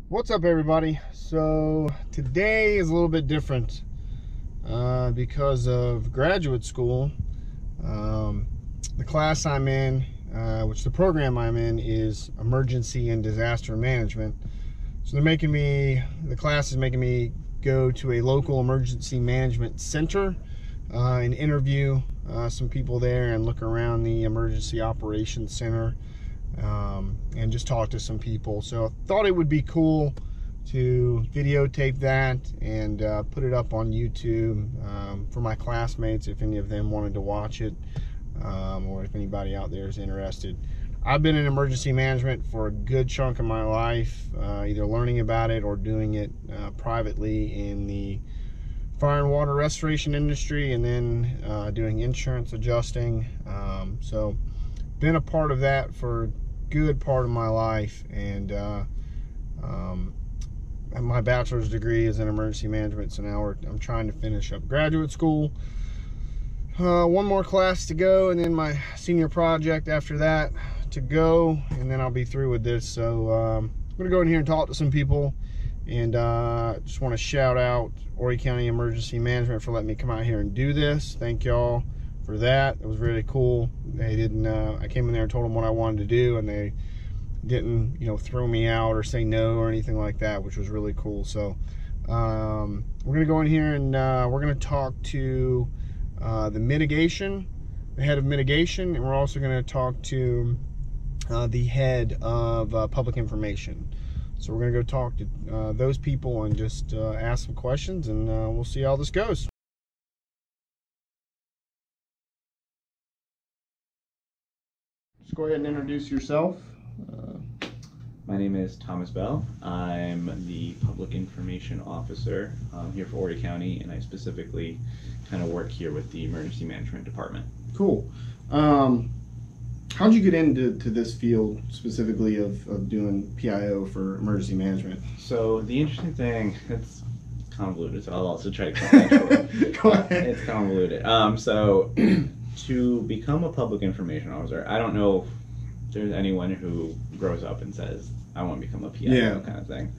What's up, everybody? So today is a little bit different because of graduate school. The class I'm in, which the program I'm in, is emergency and disaster management. So the class is making me go to a local emergency management center and interview some people there and look around the emergency operations center. And just talk to some people. So I thought it would be cool to videotape that and put it up on YouTube for my classmates if any of them wanted to watch it, or if anybody out there is interested. I've been in emergency management for a good chunk of my life, either learning about it or doing it privately in the fire and water restoration industry, and then doing insurance adjusting. So been a part of that for a good part of my life, and my bachelor's degree is in emergency management. So now I'm trying to finish up graduate school. One more class to go, and then my senior project after that to go, and then I'll be through with this. So I'm gonna go in here and talk to some people, and just want to shout out Horry County Emergency Management for letting me come out here and do this. Thank y'all for that. It was really cool. They didn't I came in there and told them what I wanted to do, and they didn't, throw me out or say no or anything like that, which was really cool. So we're gonna go in here and we're gonna talk to the head of mitigation, and we're also gonna talk to the head of public information. So we're gonna go talk to those people and just ask some questions, and we'll see how this goes. Just go ahead and introduce yourself. My name is Thomas Bell. I'm the Public Information Officer here for Horry County, and I specifically kind of work here with the Emergency Management Department. Cool. How'd you get into this field specifically of doing PIO for emergency management? So the interesting thing, it's convoluted, so I'll also try to explain it. Go ahead. It's convoluted. So to become a Public Information Officer, I don't know if there's anyone who grows up and says, I want to become a PIO kind of thing.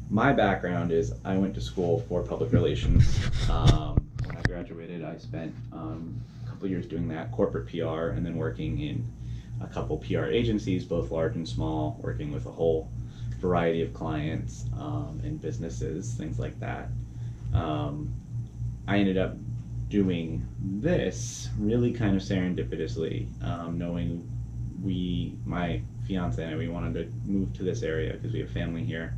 My background is I went to school for public relations. When I graduated, I spent a couple years doing that, corporate PR, and then working in a couple PR agencies, both large and small, working with a whole variety of clients and businesses, things like that. I ended up doing this really kind of serendipitously, knowing my fiance and I, we wanted to move to this area because we have family here.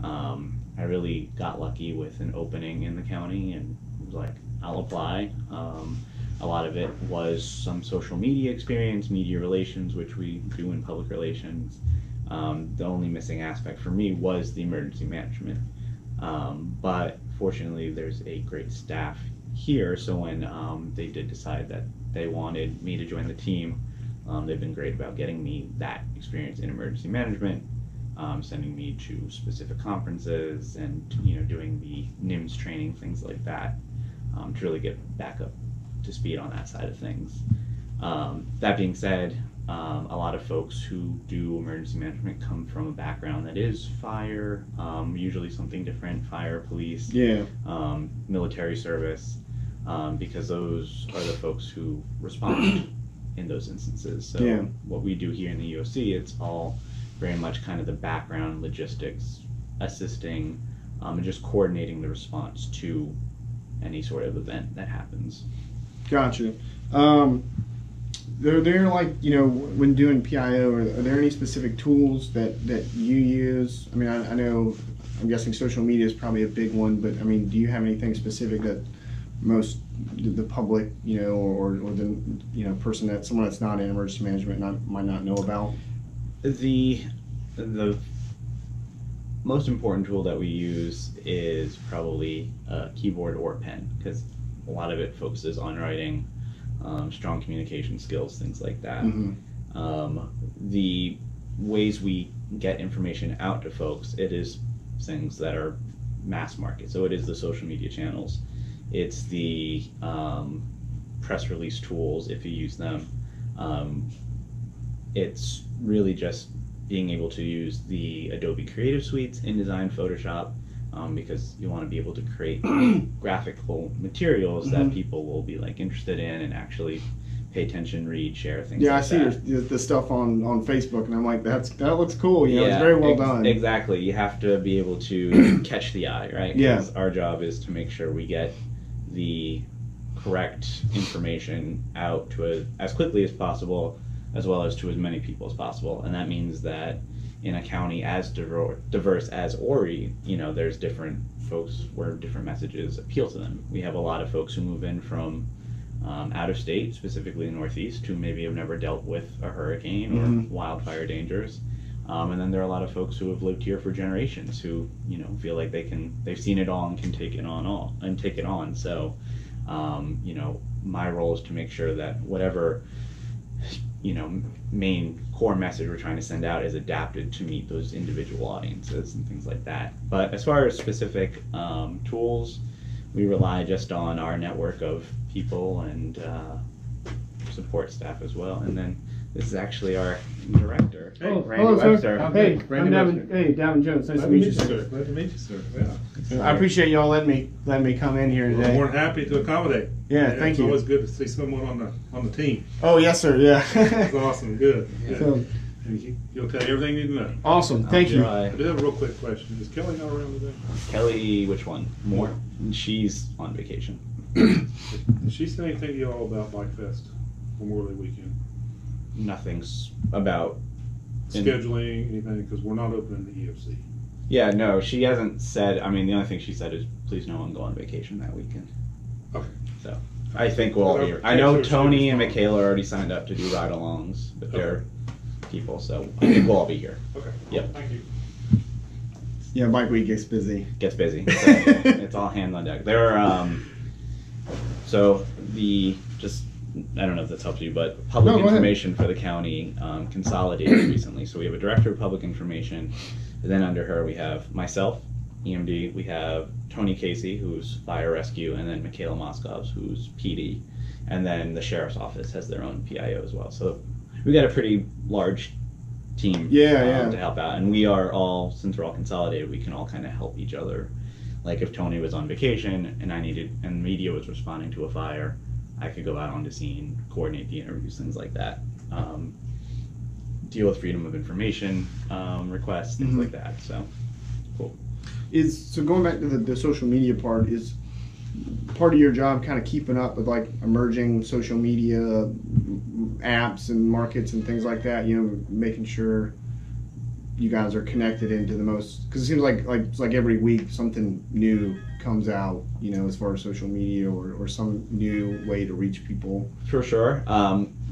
I really got lucky with an opening in the county and was like, I'll apply. A lot of it was some social media experience, media relations, which we do in public relations. The only missing aspect for me was the emergency management. But fortunately, there's a great staff here, so when they did decide that they wanted me to join the team, they've been great about getting me that experience in emergency management, sending me to specific conferences and doing the NIMS training, things like that, to really get back up to speed on that side of things. That being said, a lot of folks who do emergency management come from a background that is fire, usually something different, fire, police, military service, because those are the folks who respond in those instances. So what we do here in the EOC, it's all very much kind of the background logistics, assisting, and just coordinating the response to any sort of event that happens. Gotcha. They're like, when doing PIO, are there any specific tools that you use? I mean, I know, I'm guessing social media is probably a big one, but I mean, do you have anything specific that most the public, or the person someone that's not in emergency management might not know about? The most important tool that we use is probably a keyboard or pen, because a lot of it focuses on writing, strong communication skills, things like that. The ways we get information out to folks, it is things that are mass market. So it is the social media channels. It's the press release tools, if you use them. It's really just being able to use the Adobe Creative Suites, InDesign, Photoshop, because you want to be able to create graphical materials that people will be like interested in and actually pay attention, read, share, things like that. Yeah, I see the stuff on Facebook, and I'm like, that looks cool. You know, it's very well done. Exactly. You have to be able to catch the eye, right? Because our job is to make sure we get the correct information out to as quickly as possible, as well as to as many people as possible. And that means that in a county as diverse as Horry, you know, there's different folks where different messages appeal to them. We have a lot of folks who move in from out of state, specifically the Northeast, who maybe have never dealt with a hurricane or wildfire dangers. And then there are a lot of folks who have lived here for generations who, you know, feel like they've seen it all and can take it on. So, you know, my role is to make sure that whatever, you know, main core message we're trying to send out is adapted to meet those individual audiences and things like that. But as far as specific tools, we rely just on our network of people and support staff as well. And then this is actually our director, Randy Webster. Hey, I'm Davin Jones. Nice to meet you, sir. Glad to meet you, sir. Yeah. I appreciate y'all letting me come in here today. We're more than happy to accommodate. Yeah, thank you. It's always good to see someone on the team. Oh, yes, sir. Yeah. That's awesome. Good. Yeah. So, you'll tell you everything you need to know. Awesome. Thank you. I do have a real quick question. Is Kelly not around today? Kelly, which one? Moore. She's on vacation. Did she say anything to y'all about Bike Fest Memorial Day weekend? Nothing's about scheduling, anything, because we're not opening the EFC. Yeah, no, she hasn't said. I mean, the only thing she said is, please no one go on vacation that weekend. Okay. So I think we'll all be here. I know Tony and Michaela already signed up to do ride-alongs with their people, so I think we'll all be here. Okay. Yep. Thank you. Yeah, Bike Week gets busy. So it's all hands on deck. There are so I don't know if this helps you, but public information for the county consolidated recently. So we have a director of public information, and then under her we have myself, EMD, we have Tony Casey, who's fire rescue, and then Michaela Moskovs, who's PD, and then the sheriff's office has their own PIO as well. So we got a pretty large team to help out, and we are all, since we're all consolidated, we can all kind of help each other. Like if Tony was on vacation and media was responding to a fire, I could go out onto scene, coordinate the interviews, things like that. Deal with freedom of information requests, things like that. So, cool. So going back to the social media part, is part of your job kind of keeping up with like emerging social media apps and markets and things like that? You know, making sure you guys are connected into the most, because it seems like every week something new comes out, you know, as far as social media or some new way to reach people. For sure.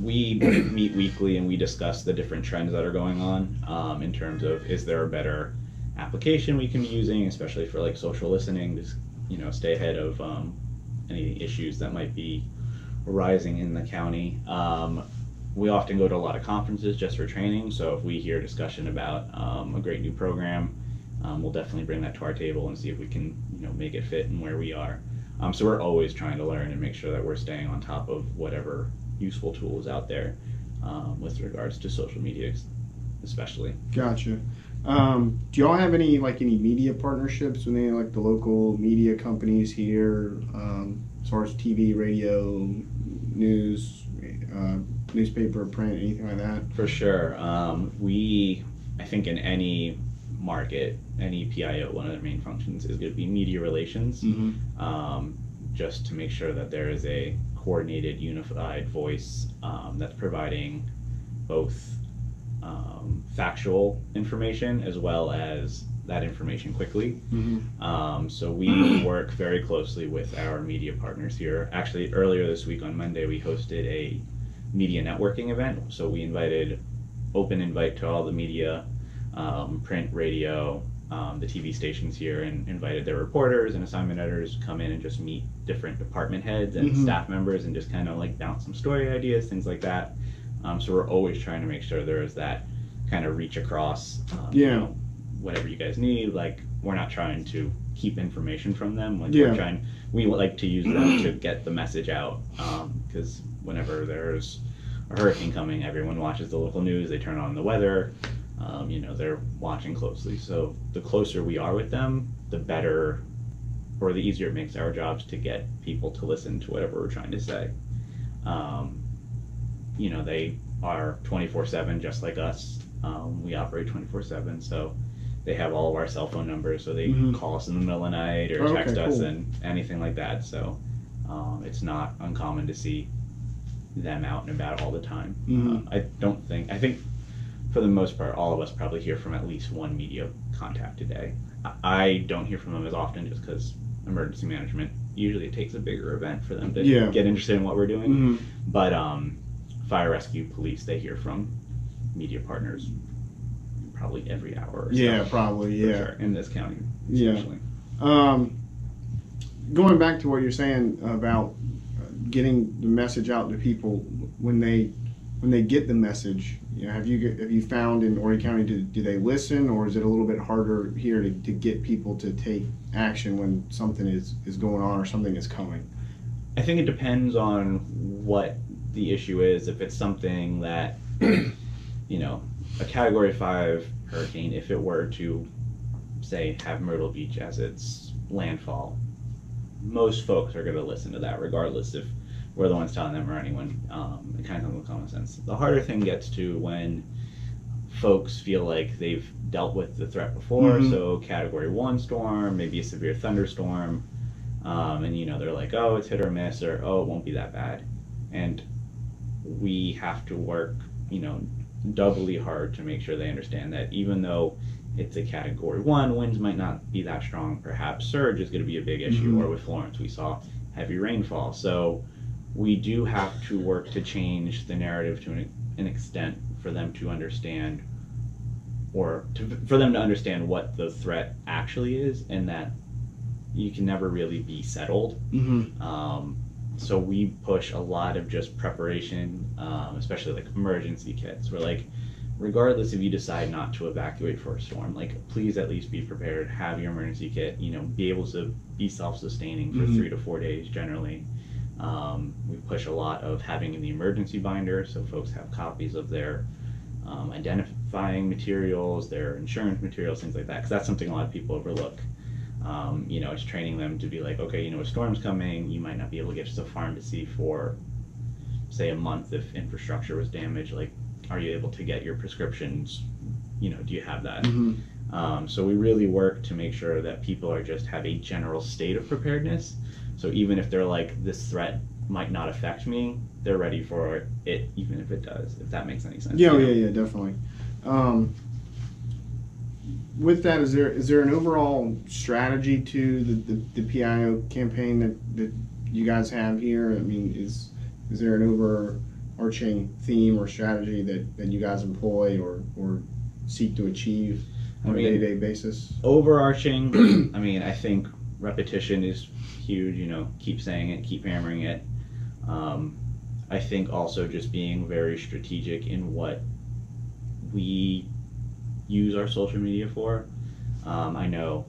We meet weekly and we discuss the different trends that are going on in terms of, is there a better application we can be using, especially for like social listening, to, you know, stay ahead of any issues that might be arising in the county. We often go to a lot of conferences just for training, so if we hear discussion about a great new program, we'll definitely bring that to our table and see if we can, you know, make it fit in where we are. So we're always trying to learn and make sure that we're staying on top of whatever useful tools out there with regards to social media, especially. Gotcha. Do y'all have any media partnerships with any like the local media companies here, as far as TV, radio, news, newspaper, print, anything like that? For sure. I think in any market, any PIO, one of their main functions is going to be media relations, just to make sure that there is a coordinated, unified voice that's providing both factual information as well as that information quickly. So we work very closely with our media partners here. Actually, earlier this week on Monday, we hosted a media networking event. So we invited, open invite to all the media, print, radio, the TV stations here, and invited their reporters and assignment editors to come in and just meet different department heads and staff members and just kind of like bounce some story ideas, things like that. So we're always trying to make sure there is that kind of reach across, you know, whatever you guys need. Like, we're not trying to keep information from them. Like, we like to use them to get the message out, because whenever there's a hurricane coming, everyone watches the local news, they turn on the weather, They're watching closely. So the closer we are with them, the better or the easier it makes our jobs to get people to listen to whatever we're trying to say. They are 24/7 just like us. We operate 24/7, so they have all of our cell phone numbers, so they call us in the middle of the night or text us and anything like that. So it's not uncommon to see them out and about all the time. I think for the most part, all of us probably hear from at least one media contact a day. I don't hear from them as often just because emergency management, usually it takes a bigger event for them to get interested in what we're doing. But fire rescue, police, they hear from media partners probably every hour or so. Probably, sure, in this county, especially. Going back to what you're saying about getting the message out to people when they get the message, have you found in Horry County, do they listen, or is it a little bit harder here to get people to take action when something is going on or something is coming? I think it depends on what the issue is. If it's something that, a Category 5 hurricane, if it were to, say, have Myrtle Beach as its landfall, most folks are going to listen to that regardless if we're the ones telling them or anyone. It kind of comes with common sense. The harder thing gets to when folks feel like they've dealt with the threat before, so Category 1 storm, maybe a severe thunderstorm, and they're like, oh, it's hit or miss, or oh, it won't be that bad. And we have to work, doubly hard to make sure they understand that even though it's a Category 1, winds might not be that strong, perhaps surge is going to be a big issue, or with Florence we saw heavy rainfall. So we do have to work to change the narrative to an extent for them to understand, or for them to understand what the threat actually is, and that you can never really be settled. So we push a lot of just preparation, especially like emergency kits. We're like, regardless if you decide not to evacuate for a storm, like please at least be prepared, have your emergency kit, be able to be self-sustaining for 3 to 4 days generally. We push a lot of having the emergency binder, so folks have copies of their identifying materials, their insurance materials, things like that, because that's something a lot of people overlook. It's training them to be like, okay, a storm's coming, you might not be able to get to the farm to sea for, say, a month if infrastructure was damaged. Like, are you able to get your prescriptions? Do you have that? So we really work to make sure that people have a general state of preparedness. So even if they're like, this threat might not affect me, they're ready for it, even if it does, if that makes any sense. Yeah, definitely. With that, is there an overall strategy to the PIO campaign that you guys have here? I mean, is there an overarching theme or strategy that you guys employ or seek to achieve on a day-to-day basis? Overarching, I think repetition is huge. Keep saying it, keep hammering it. I think also just being very strategic in what we use our social media for. I know,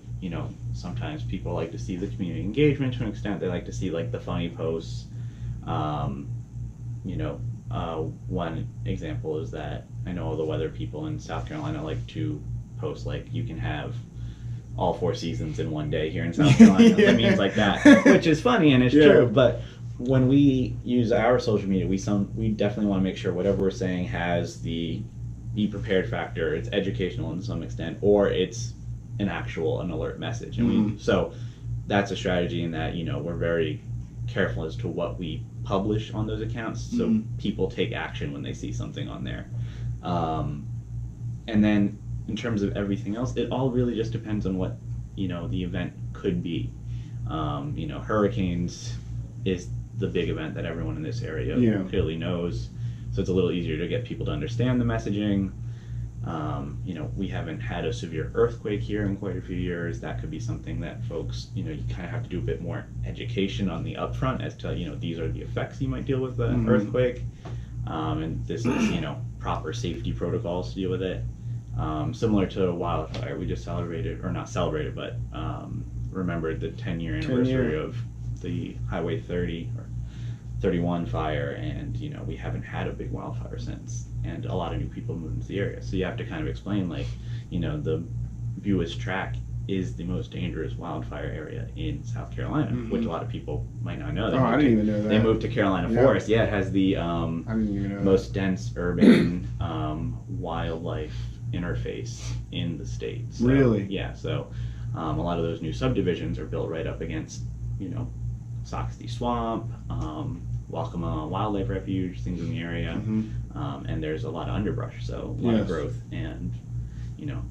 sometimes people like to see the community engagement to an extent. They like to see like the funny posts. One example is that I know all the weather people in South Carolina like to post like, you can have all 4 seasons in one day here in South Carolina. That means like that, which is funny and it's true. But when we use our social media, we definitely want to make sure whatever we're saying has the be prepared factor. It's educational in some extent, or it's an alert message. So that's a strategy in that we're very careful as to what we publish on those accounts, so people take action when they see something on there. And then in terms of everything else, it all really just depends on what the event could be. Hurricanes is the big event that everyone in this area clearly knows, so it's a little easier to get people to understand the messaging. We haven't had a severe earthquake here in quite a few years. That could be something that folks, you kind of have to do a bit more education on the upfront as to, these are the effects you might deal with an earthquake. And this is, proper safety protocols to deal with it. Similar to a wildfire, we just celebrated, or not celebrated, but remembered the 10-year anniversary of the Highway 30, or 31 fire, and we haven't had a big wildfire since, and a lot of new people moved into the area. So you have to kind of explain, like, the Buies Track is the most dangerous wildfire area in South Carolina, which a lot of people might not know. I didn't even know that. They moved to Carolina Forest. Yeah, it has the I didn't even know most dense urban wildlife interface in the state. So, really? Yeah, so a lot of those new subdivisions are built right up against, Soxty Swamp, Waccamaw Wildlife Refuge, things in the area, and there's a lot of underbrush, so a lot of growth, and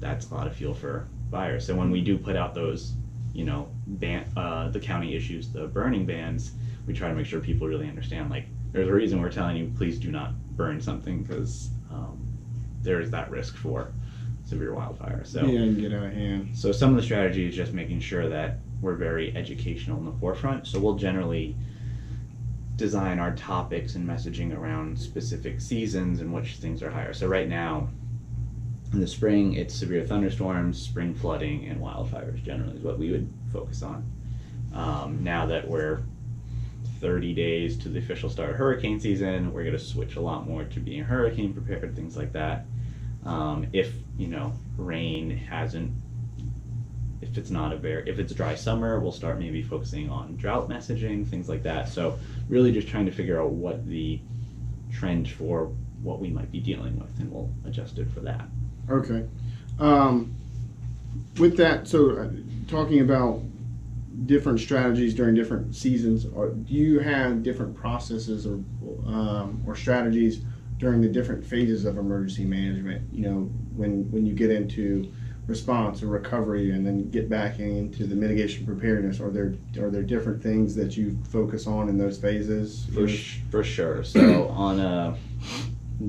that's a lot of fuel for fires. So when we do put out those, the county issues the burning bans, we try to make sure people really understand, like, there's a reason we're telling you please do not burn something, because there is that risk for severe wildfire. So yeah, and get out of hand. So some of the strategy is just making sure that we're very educational in the forefront. So we'll generally design our topics and messaging around specific seasons and which things are higher. So right now, in the spring, it's severe thunderstorms, spring flooding, and wildfires generally is what we would focus on. Now that we're 30 days to the official start of hurricane season, we're going to switch a lot more to being hurricane prepared, things like that. If rain hasn't, if it's a dry summer, we'll start maybe focusing on drought messaging, things like that. So really just trying to figure out what the trend for what we might be dealing with, and we'll adjust it for that. Okay. With that, so talking about different strategies during different seasons, do you have different processes or strategies during the different phases of emergency management? When you get into response or recovery and then get back into the mitigation preparedness, are there different things that you focus on in those phases? For sure. So on a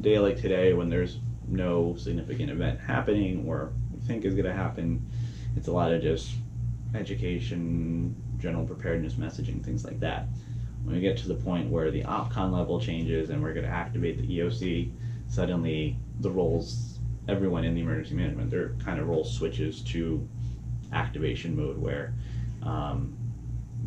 day like today, when there's no significant event happening or we think is going to happen, it's a lot of just education, general preparedness messaging, things like that. When we get to the point where the OPCON level changes and we're going to activate the EOC, suddenly the roles, everyone in the emergency management, their kind of role switches to activation mode, where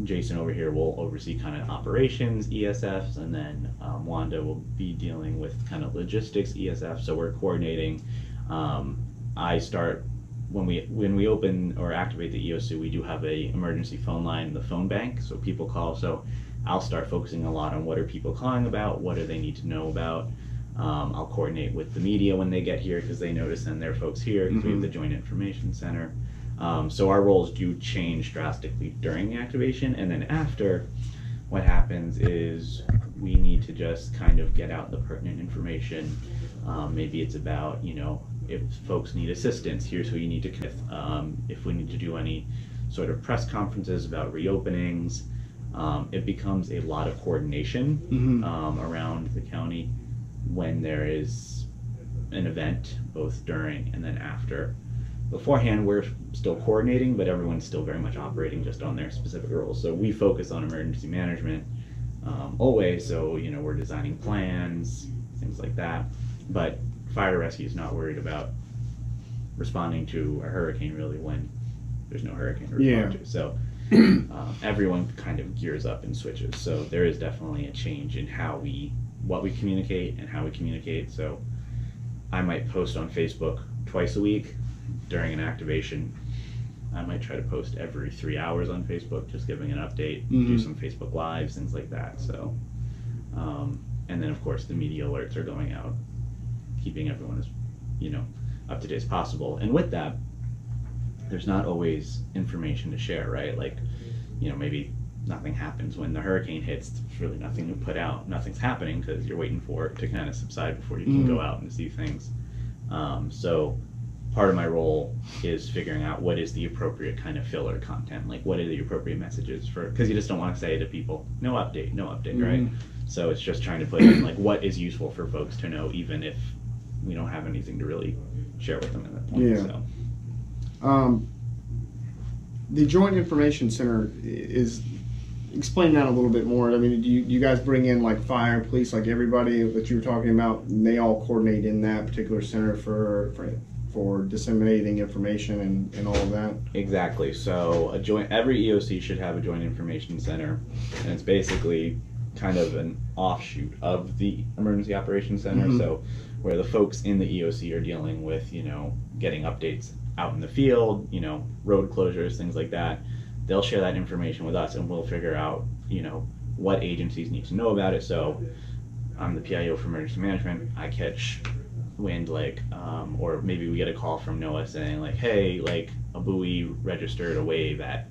Jason over here will oversee kind of operations, ESFs, and then Wanda will be dealing with kind of logistics, ESF. So we're coordinating. I start when we open or activate the EOC, we do have a emergency phone line in the phone bank, so people call. So I'll start focusing a lot on what are people calling about, what do they need to know about. I'll coordinate with the media when they get here, because they know to send their folks here, because we have the Joint Information Center. So our roles do change drastically during the activation, and then after, what happens is we need to just kind of get out the pertinent information. Maybe it's about, if folks need assistance, here's who you need to connect. If we need to do any sort of press conferences about reopenings, it becomes a lot of coordination around the county when there is an event, both during and then after. Beforehand, we're still coordinating, but everyone's still very much operating just on their specific roles. So we focus on emergency management always, so we're designing plans, things like that. But fire rescue is not worried about responding to a hurricane really when there's no hurricane to respond to. So everyone kind of gears up and switches. So there is definitely a change in what we communicate and how we communicate. So I might post on Facebook twice a week during an activation. I might try to post every 3 hours on Facebook, just giving an update, do some Facebook Lives, things like that. So, and then of course the media alerts are going out, keeping everyone as, up to date as possible. And with that, there's not always information to share, right? Like, maybe nothing happens when the hurricane hits. There's really nothing to put out. Nothing's happening because you're waiting for it to kind of subside before you can go out and see things. So part of my role is figuring out what is the appropriate kind of filler content, like what are the appropriate messages for, because you just don't want to say to people, no update, right? So it's just trying to put in like what is useful for folks to know, even if we don't have anything to really share with them at that point. So. The Joint Information Center is, explain that a little bit more. I mean, do you guys bring in like fire, police, like everybody that you were talking about, and they all coordinate in that particular center for disseminating information and all of that? Exactly. So every EOC should have a Joint Information Center, and it's basically kind of an offshoot of the Emergency Operations Center. So where the folks in the EOC are dealing with, getting updates out in the field, road closures, things like that, they'll share that information with us, and we'll figure out, what agencies need to know about it. So I'm the PIO for emergency management. I catch wind, or maybe we get a call from NOAA saying, hey, a buoy registered a wave at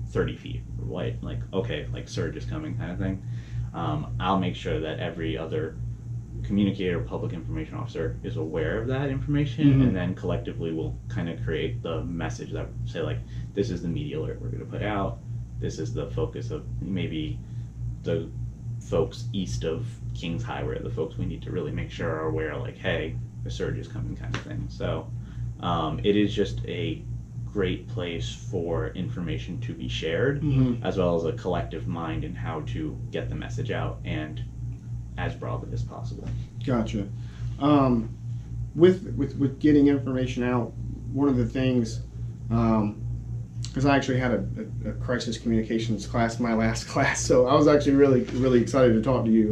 30 feet. What? Okay, surge is coming, kind of thing. I'll make sure that every other communicator, public information officer is aware of that information, and then collectively we'll kind of create the message that say, this is the media alert we're going to put out. This is the focus of maybe the folks east of Kings Highway, the folks we need to really make sure are aware, hey, the surge is coming, kind of thing. So it is just a great place for information to be shared, as well as a collective mind in how to get the message out and as broadly as possible. Gotcha. With getting information out, one of the things, because I actually had a crisis communications class in my last class, so I was actually really excited to talk to you.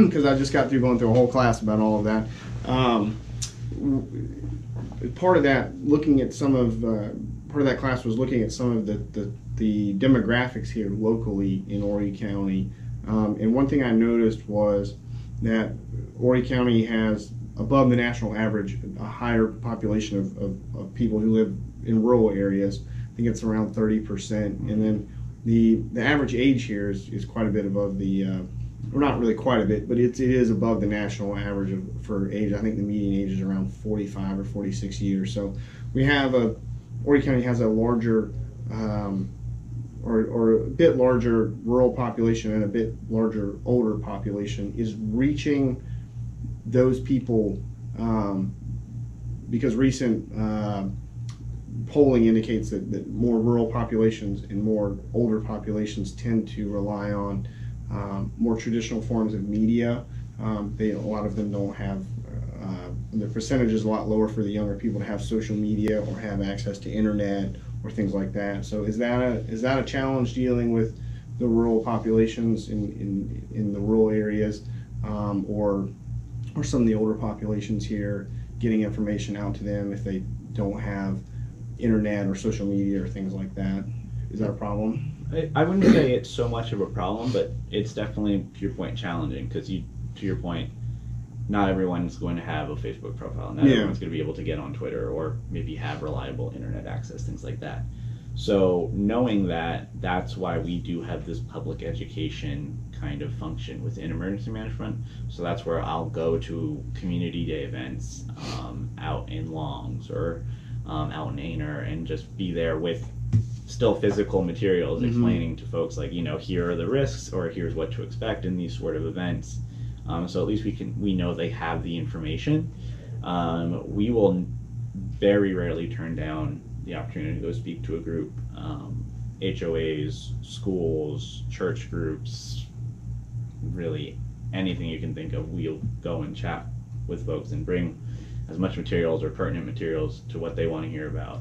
Because I just got through going through a whole class about all of that. Part of that, part of that class was looking at some of the demographics here locally in Horry County. And one thing I noticed was that Horry County has, above the national average, a higher population of people who live in rural areas. I think it's around 30%. And then the average age here is quite a bit above the, or not really quite a bit, but it is above the national average for age. I think the median age is around 45 or 46 years. So we have Horry County has a larger, or a bit larger rural population and a bit larger older population. Is reaching those people, because recent polling indicates that more rural populations and more older populations tend to rely on more traditional forms of media. A lot of them don't have, the percentage is a lot lower for the younger people to have social media or have access to internet or things like that. So is that a challenge dealing with the rural populations in the rural areas, or some of the older populations here, getting information out to them if they don't have internet or social media or things like that? Is that a problem? I wouldn't say it's so much of a problem, but it's definitely, to your point, challenging, because to your point, not everyone's going to have a Facebook profile. Not everyone's going to be able to get on Twitter or maybe have reliable internet access, things like that. So knowing that, that's why we do have this public education kind of function within emergency management. So that's where I'll go to community day events out in Longs or out in Aner, and just be there with still physical materials explaining to folks, here are the risks, or here's what to expect in these sort of events. So at least we know they have the information. We will very rarely turn down the opportunity to go speak to a group. HOAs, schools, church groups, really anything you can think of, we'll go and chat with folks and bring as much materials or pertinent materials to what they want to hear about,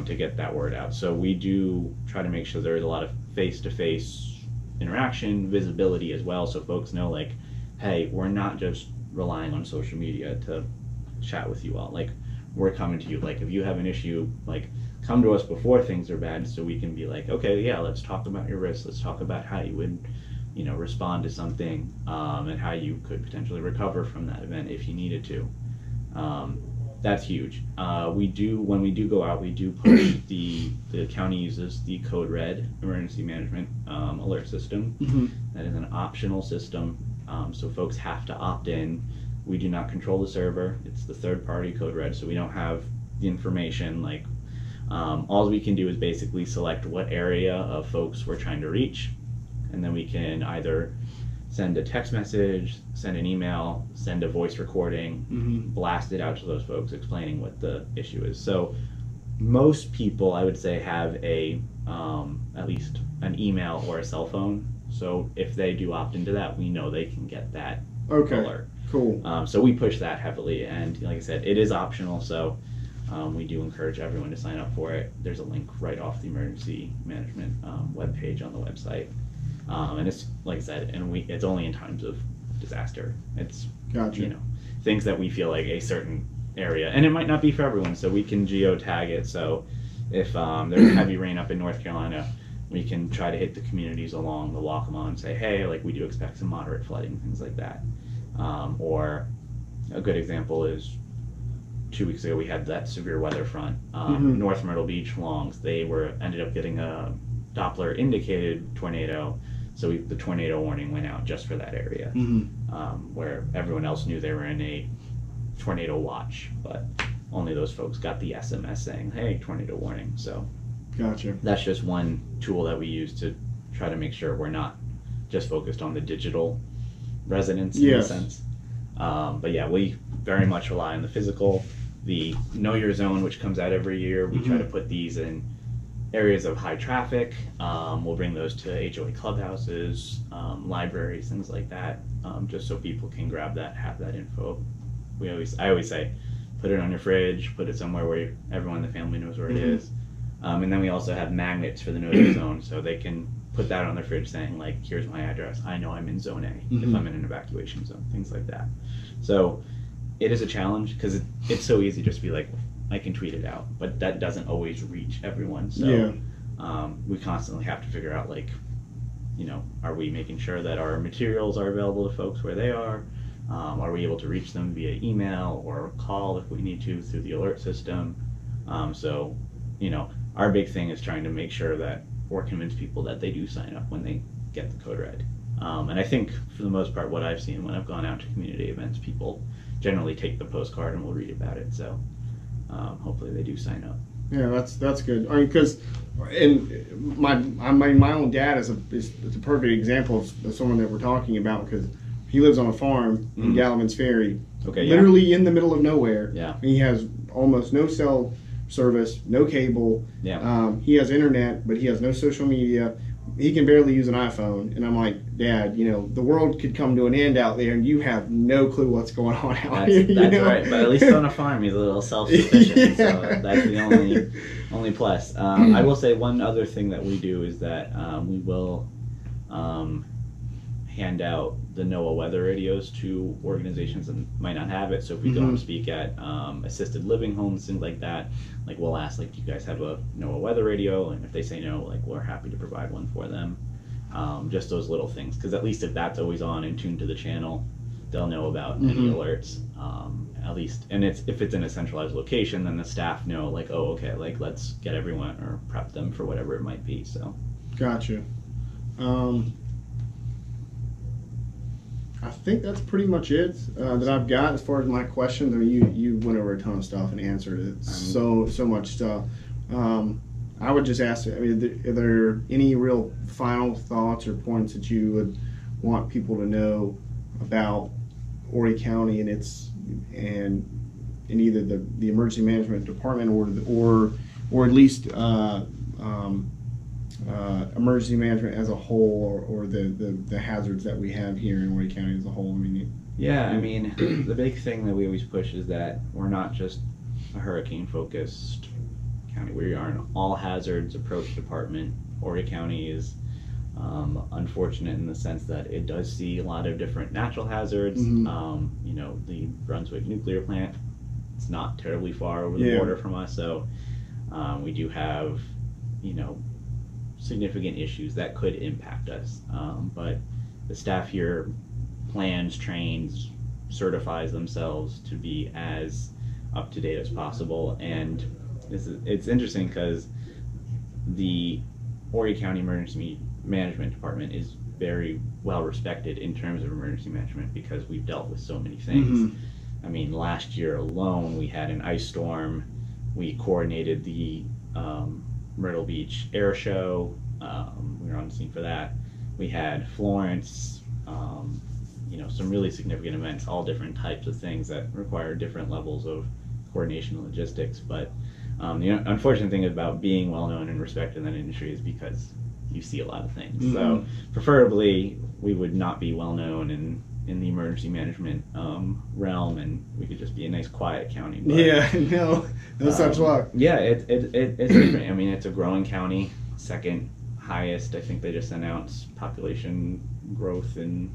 to get that word out. So we do try to make sure there is a lot of face-to-face interaction, visibility as well, so folks know, hey, we're not just relying on social media to chat with you all. We're coming to you. If you have an issue, come to us before things are bad, so we can be okay, yeah, let's talk about your risks. Let's talk about how you would, respond to something, and how you could potentially recover from that event if you needed to. That's huge. When we do go out, we do push the county uses the Code Red emergency management alert system. That is an optional system. So folks have to opt in. We do not control the server. It's the third-party Code Red, so we don't have the information. All we can do is basically select what area of folks we're trying to reach, and then we can either send a text message, send an email, send a voice recording, blast it out to those folks explaining what the issue is. So most people, I would say, have at least an email or a cell phone. So if they do opt into that, we know they can get that alert. Cool. So we push that heavily, and like I said, it is optional, so we do encourage everyone to sign up for it. There's a link right off the emergency management webpage on the website. And it's like I said, and it's only in times of disaster. It's Gotcha. you know, things that we feel like a certain area, and it might not be for everyone, so we can geotag it. So if there's heavy rain up in North Carolina, we can try to hit the communities along the Waccamaw and say, hey, like we do expect some moderate flooding, things like that. Or a good example is 2 weeks ago we had that severe weather front. North Myrtle Beach longs, they ended up getting a Doppler indicated tornado, so the tornado warning went out just for that area, where everyone else knew they were in a tornado watch, but only those folks got the SMS saying, hey, tornado warning. So Gotcha. that's just one tool that we use to try to make sure we're not just focused on the digital residents in a sense. But yeah, we very much rely on the physical, the Know Your Zone, which comes out every year. We try to put these in areas of high traffic. We'll bring those to HOA clubhouses, libraries, things like that, just so people can grab that, have that info. I always say, put it on your fridge, put it somewhere where everyone in the family knows where it is. And then we also have magnets for the Know Your Zone, so they can put that on their fridge saying, like, here's my address. I know I'm in Zone A if I'm in an evacuation zone, things like that. So it is a challenge because it's so easy just to be like, I can tweet it out, but that doesn't always reach everyone. So we constantly have to figure out, like, are we making sure that our materials are available to folks where they are? Are we able to reach them via email or call if we need to through the alert system? So, our big thing is trying to make sure that or convince people that they do sign up when they get the code red. And I think for the most part, what I've seen when I've gone out to community events, people generally take the postcard and will read about it. So hopefully they do sign up. Yeah, that's good. I mean, because my own dad is a perfect example of someone that we're talking about, because he lives on a farm in Gallivan's Ferry, literally in the middle of nowhere. Yeah. He has almost no cell service, no cable. Yeah. He has internet, but he has no social media. He can barely use an iPhone. And I'm like, Dad, the world could come to an end out there, and you have no clue what's going on out here. That's right. But at least on a farm, he's a little self-sufficient. So that's the only plus. I will say one other thing that we do is that we will hand out the NOAA weather radios to organizations that might not have it. So if we go and speak at assisted living homes, things like that, like we'll ask, like, do you guys have a NOAA weather radio? And if they say no, like, we're happy to provide one for them. Just those little things, because at least if that's always on and tuned to the channel, they'll know about any alerts. At least, and if it's in a centralized location, then the staff know, like, oh, okay, like, let's get everyone or prep them for whatever it might be. So gotcha. I think that's pretty much it that I've got as far as my questions. I mean, you went over a ton of stuff and answered it. So much stuff. I would just ask, I mean, are there any real final thoughts or points that you would want people to know about Horry County and in either the emergency management department or at least emergency management as a whole, or the hazards that we have here in Horry County as a whole? I mean, the big thing that we always push is that we're not just a hurricane-focused county. We are an all-hazards approach department. Horry County is unfortunate in the sense that it does see a lot of different natural hazards. The Brunswick nuclear plant, it's not terribly far over the border from us, so we do have, significant issues that could impact us. But the staff here plans, trains, certifies themselves to be as up to date as possible. And it's interesting because the Horry County Emergency Management Department is very well respected in terms of emergency management because we've dealt with so many things. I mean, last year alone we had an ice storm. We coordinated the Myrtle Beach Air Show. We were on the scene for that. We had Florence, some really significant events, all different types of things that require different levels of coordination and logistics. But the unfortunate thing about being well known and respected in that industry is because you see a lot of things. So preferably we would not be well known in the emergency management realm, and we could just be a nice quiet county. But, no such luck. Yeah, it's different. I mean, it's a growing county, second highest, I think they just announced population growth in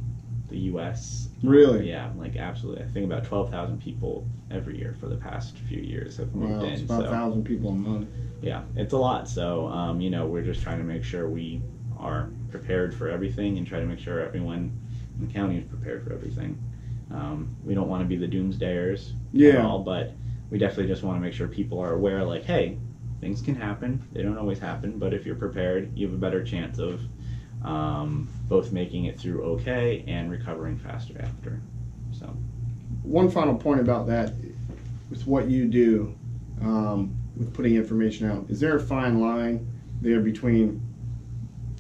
the U.S. Really? Yeah, like absolutely. I think about 12,000 people every year for the past few years have moved Wow, in. it's about so, 1,000 people a month. yeah, it's a lot. So, you know, we're just trying to make sure we are prepared for everything and try to make sure everyone in the county is prepared for everything. We don't want to be the doomsdayers at all, but we definitely just want to make sure people are aware, like, hey, things can happen. They don't always happen, but if you're prepared, you have a better chance of both making it through okay and recovering faster after. So, one final point about that, with what you do, with putting information out, is there a fine line there between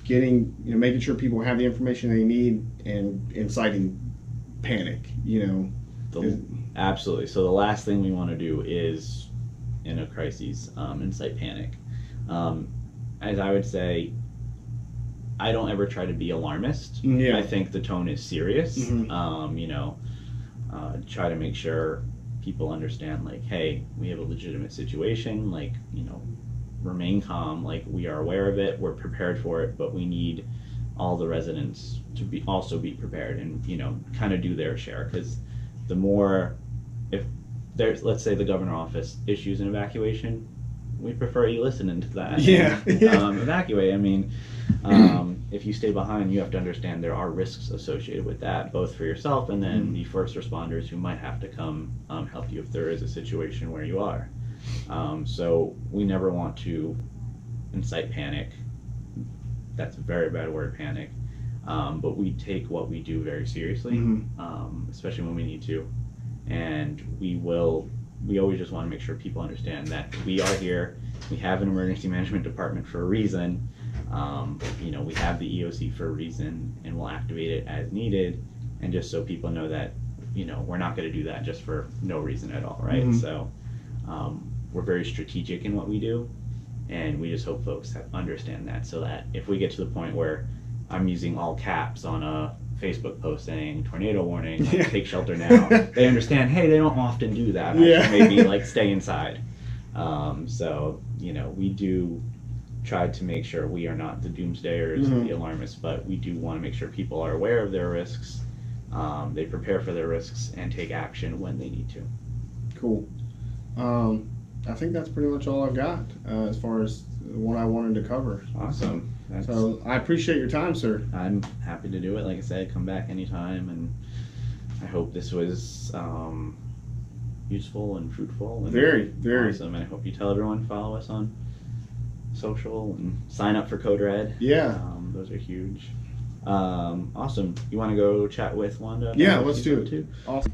getting, you know, making sure people have the information they need and inciting panic, you know? Absolutely. So the last thing we want to do is, in a crisis, incite panic. As I would say, I don't ever try to be alarmist. Yeah. I think the tone is serious. Mm-hmm. You know, try to make sure people understand, like, hey, we have a legitimate situation, like, you know, remain calm, like, we are aware of it, we're prepared for it, but we need all the residents to also be prepared and, you know, kind of do their share, because the more, if there's, let's say the governor office issues an evacuation, we prefer you listening to that. Yeah. And, evacuate. I mean, if you stay behind, you have to understand there are risks associated with that, both for yourself and then the first responders who might have to come help you if there is a situation where you are. So we never want to incite panic. That's a very bad word, panic. But we take what we do very seriously, especially when we need to. And we always just want to make sure people understand that we are here. We have an emergency management department for a reason. You know, we have the EOC for a reason, and we'll activate it as needed. And just so people know that, you know, we're not going to do that just for no reason at all, right? So we're very strategic in what we do, and we just hope folks understand that, so that if we get to the point where I'm using all caps on a Facebook post saying tornado warning, like, take shelter now, they understand, hey, they don't often do that. I should maybe like stay inside. So, you know, we do try to make sure we are not the doomsdayers, the alarmists, but we do want to make sure people are aware of their risks, they prepare for their risks, and take action when they need to. Cool. I think that's pretty much all I've got as far as what I wanted to cover. Awesome. So I appreciate your time, sir. I'm happy to do it. Like I said, come back anytime, and I hope this was useful and fruitful. And very awesome. And I hope you tell everyone, follow us on social and sign up for Code Red. Yeah. Those are huge. Awesome. You want to go chat with Wanda? Yeah, let's do it. Awesome.